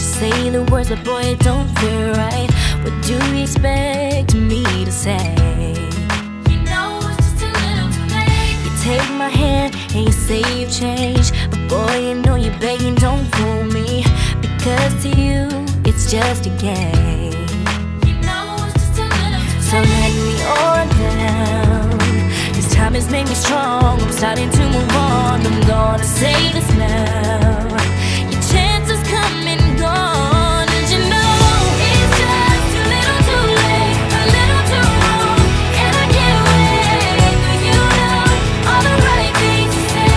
just say the words, but boy, it don't feel right. What do you expect me to say? You know it's just a little too late. You take my hand and you say you've changed, but boy, you know you're begging, don't fool me, because to you, it's just a game. You know it's just a little too late. So let me on down. This time has made me strong. I'm starting to move on. I'm gonna say this now. Your chances come and gone, and you know it's just a little too late, a little too wrong, and I can't wait for you to know all the right things to say.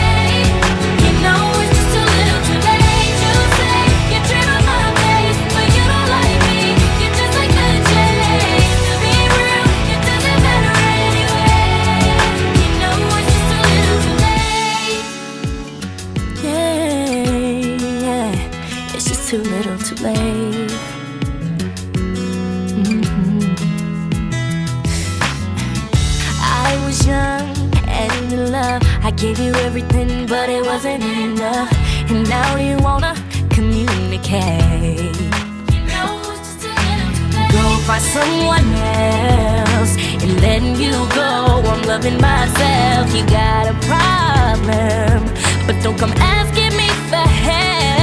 You know it's just a little too late. You say you dream of my face, but you don't like me. You're just like the chase. To be real, it doesn't matter anyway. You know it's just a little too late. Yeah, it's just too little too late. I was young and in love. I gave you everything, but it wasn't enough. And now you wanna communicate. You know it's just a little too late. Go find someone else and letting you go. I'm loving myself. You got a problem, but don't come asking me for help.